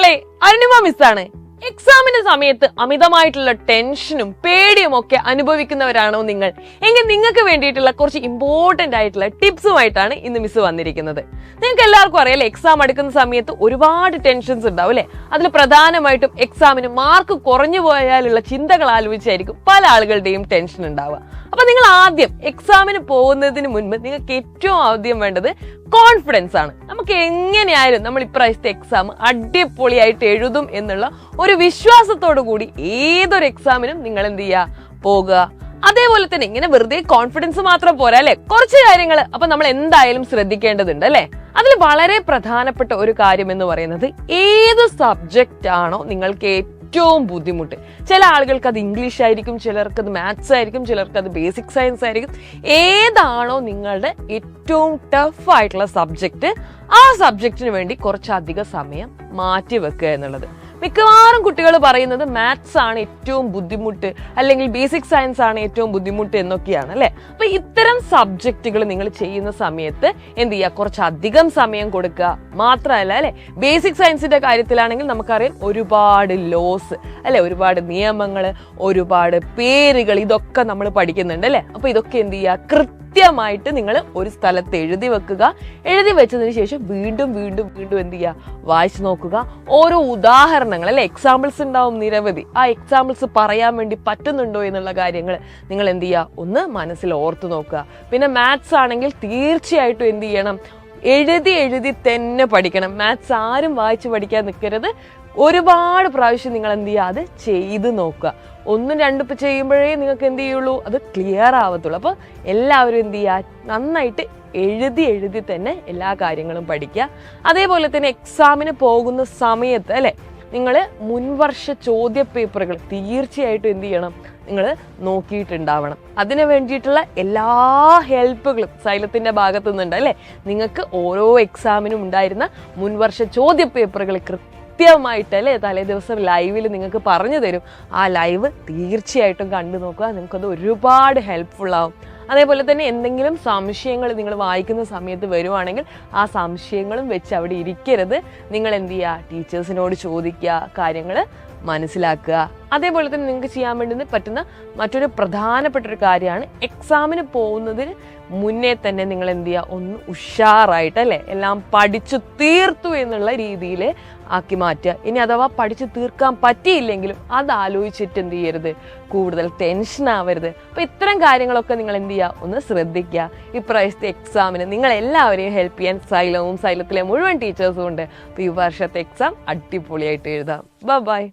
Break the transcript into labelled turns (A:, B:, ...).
A: മക്കളെ, അരുണിമ മിസ്സാണ്. എക്സാമിന്റെ സമയത്ത് അമിതമായിട്ടുള്ള ടെൻഷനും പേടിയും ഒക്കെ അനുഭവിക്കുന്നവരാണോ നിങ്ങൾ? എങ്കിൽ നിങ്ങൾക്ക് വേണ്ടിയിട്ടുള്ള കുറച്ച് ഇമ്പോർട്ടന്റ് ആയിട്ടുള്ള ടിപ്സുമായിട്ടാണ് ഇന്ന് മിസ് വന്നിരിക്കുന്നത്. നിങ്ങൾക്ക് എല്ലാവർക്കും അറിയാലേ, എക്സാം അടുക്കുന്ന സമയത്ത് ഒരുപാട് ടെൻഷൻസ് ഉണ്ടാവും അല്ലെ. അതിൽ പ്രധാനമായിട്ടും എക്സാമിന് മാർക്ക് കുറഞ്ഞു പോയാലുള്ള ചിന്തകൾ ആലോചിച്ചായിരിക്കും പല ആളുകളുടെയും ടെൻഷൻ ഉണ്ടാവുക. അപ്പൊ നിങ്ങൾ ആദ്യം എക്സാമിന് പോകുന്നതിന് മുൻപ് നിങ്ങൾക്ക് ഏറ്റവും ആദ്യം വേണ്ടത് കോൺഫിഡൻസ് ആണ്. നമുക്ക് എങ്ങനെയായാലും നമ്മൾ ഇപ്രാവശ്യത്തെ എക്സാം അടിപൊളിയായിട്ട് എഴുതും എന്നുള്ള ഒരു വിശ്വാസത്തോടു കൂടി ഏതൊരു എക്സാമിനും നിങ്ങൾ എന്ത് ചെയ്യുക, പോകുക. അതേപോലെ തന്നെ ഇങ്ങനെ വെറുതെ കോൺഫിഡൻസ് മാത്രം പോരാ അല്ലെ, കുറച്ച് കാര്യങ്ങൾ അപ്പൊ നമ്മൾ എന്തായാലും ശ്രദ്ധിക്കേണ്ടതുണ്ട് അല്ലെ. അതിൽ വളരെ പ്രധാനപ്പെട്ട ഒരു കാര്യം എന്ന് പറയുന്നത്, ഏത് സബ്ജക്റ്റ് ആണോ നിങ്ങൾക്ക് ഏറ്റവും ബുദ്ധിമുട്ട്. ചില ആളുകൾക്ക് അത് ഇംഗ്ലീഷ് ആയിരിക്കും, ചിലർക്ക് അത് മാത്സ് ആയിരിക്കും, ചിലർക്ക് അത് ബേസിക് സയൻസ് ആയിരിക്കും. ഏതാണോ നിങ്ങളുടെ ഏറ്റവും ടഫ് ആയിട്ടുള്ള സബ്ജക്റ്റ്, ആ സബ്ജക്റ്റിന് വേണ്ടി കുറച്ചധികം സമയം മാറ്റി വെക്കുക എന്നുള്ളത്. മിക്കവാറും കുട്ടികൾ പറയുന്നത് മാത്സ് ആണ് ഏറ്റവും ബുദ്ധിമുട്ട്, അല്ലെങ്കിൽ ബേസിക് സയൻസ് ആണ് ഏറ്റവും ബുദ്ധിമുട്ട് എന്നൊക്കെയാണ് അല്ലെ. അപ്പൊ ഇത്തരം സബ്ജക്റ്റുകൾ നിങ്ങൾ ചെയ്യുന്ന സമയത്ത് എന്ത് ചെയ്യുക, കുറച്ചധികം സമയം കൊടുക്കുക. മാത്രമല്ല അല്ലെ, ബേസിക് സയൻസിന്റെ കാര്യത്തിലാണെങ്കിൽ നമുക്കറിയാം ഒരുപാട് ലോസ് അല്ലെ, ഒരുപാട് നിയമങ്ങൾ, ഒരുപാട് പേരുകൾ, ഇതൊക്കെ നമ്മൾ പഠിക്കുന്നുണ്ട് അല്ലെ. അപ്പൊ ഇതൊക്കെ എന്ത് ചെയ്യുക, കൃത്യമായിട്ട് നിങ്ങൾ ഒരു സ്ഥലത്ത് എഴുതി വെക്കുക. എഴുതി വെച്ചതിന് ശേഷം വീണ്ടും വീണ്ടും വീണ്ടും എന്ത് ചെയ്യുക, വായിച്ചു നോക്കുക. ഓരോ ഉദാഹരണങ്ങൾ അല്ലെ, എക്സാമ്പിൾസ് ഉണ്ടാവും നിരവധി. ആ എക്സാമ്പിൾസ് പറയാൻ വേണ്ടി പറ്റുന്നുണ്ടോ എന്നുള്ള കാര്യങ്ങൾ നിങ്ങൾ എന്ത് ചെയ്യുക, ഒന്ന് മനസ്സിൽ ഓർത്തു നോക്കുക. പിന്നെ മാത്സ് ആണെങ്കിൽ തീർച്ചയായിട്ടും എന്ത് ചെയ്യണം, എഴുതി എഴുതി തന്നെ പഠിക്കണം. മാത്സ് ആരും വായിച്ച് പഠിക്കാൻ നിൽക്കരുത്. ഒരുപാട് പ്രാവശ്യം നിങ്ങൾ എന്ത് ചെയ്യുക, അത് ചെയ്ത് നോക്കുക. ഒന്നും രണ്ടും ചെയ്യുമ്പോഴേ നിങ്ങൾക്ക് എന്ത് ചെയ്യുള്ളൂ, അത് ക്ലിയർ ആവത്തുള്ളൂ. അപ്പൊ എല്ലാവരും എന്ത് ചെയ്യുക, നന്നായിട്ട് എഴുതി എഴുതി തന്നെ എല്ലാ കാര്യങ്ങളും പഠിക്കുക. അതേപോലെ തന്നെ എക്സാമിന് പോകുന്ന സമയത്ത് അല്ലെ, നിങ്ങൾ മുൻവർഷ ചോദ്യ പേപ്പറുകൾ തീർച്ചയായിട്ടും എന്ത് ചെയ്യണം, നിങ്ങൾ നോക്കിയിട്ടുണ്ടാവണം. അതിനു വേണ്ടിയിട്ടുള്ള എല്ലാ ഹെൽപ്പുകളും സൈലത്തിന്റെ ഭാഗത്തു നിന്നുണ്ട് അല്ലെ. നിങ്ങൾക്ക് ഓരോ എക്സാമിനും ഉണ്ടായിരുന്ന മുൻവർഷ ചോദ്യ പേപ്പറുകൾ കൃത്യമായിട്ട് അല്ലെ തലേ ദിവസം ലൈവിൽ നിങ്ങൾക്ക് പറഞ്ഞു തരും. ആ ലൈവ് തീർച്ചയായിട്ടും കണ്ടു നോക്കുക, നിങ്ങൾക്കത് ഒരുപാട് ഹെൽപ്ഫുൾ ആവും. അതേപോലെ തന്നെ എന്തെങ്കിലും സംശയങ്ങൾ നിങ്ങൾ വായിക്കുന്ന സമയത്ത് വരുവാണെങ്കിൽ ആ സംശയങ്ങളും വെച്ച് അവിടെ ഇരിക്കരുത്. നിങ്ങൾ എന്ത് ചെയ്യുക, ടീച്ചേഴ്സിനോട് ചോദിക്കുക, കാര്യങ്ങൾ മനസ്സിലാക്കുക. അതേപോലെ തന്നെ നിങ്ങൾക്ക് ചെയ്യാൻ വേണ്ടി പറ്റുന്ന മറ്റൊരു പ്രധാനപ്പെട്ട ഒരു കാര്യമാണ്, എക്സാമിന് പോകുന്നതിന് മുന്നേ തന്നെ നിങ്ങൾ എന്ത് ചെയ്യുക, ഒന്ന് ഉഷാറായിട്ട് അല്ലെ എല്ലാം പഠിച്ചു തീർത്തു എന്നുള്ള രീതിയിൽ ആക്കി മാറ്റുക. ഇനി അഥവാ പഠിച്ചു തീർക്കാൻ പറ്റിയില്ലെങ്കിലും അത് ആലോചിച്ചിട്ട് എന്ത് ചെയ്യരുത്, കൂടുതൽ ടെൻഷൻ ആവരുത്. അപ്പൊ ഇത്തരം കാര്യങ്ങളൊക്കെ നിങ്ങൾ എന്ത് ചെയ്യുക, ഒന്ന് ശ്രദ്ധിക്കുക. ഇപ്രാവശ്യത്തെ എക്സാമിന് നിങ്ങൾ എല്ലാവരെയും ഹെൽപ്പ് ചെയ്യാൻ സൈലവും സൈലത്തിലെ മുഴുവൻ ടീച്ചേഴ്സും ഉണ്ട്. അപ്പൊ ഈ വർഷത്തെ എക്സാം അടിപൊളിയായിട്ട് എഴുതാം. ബൈ.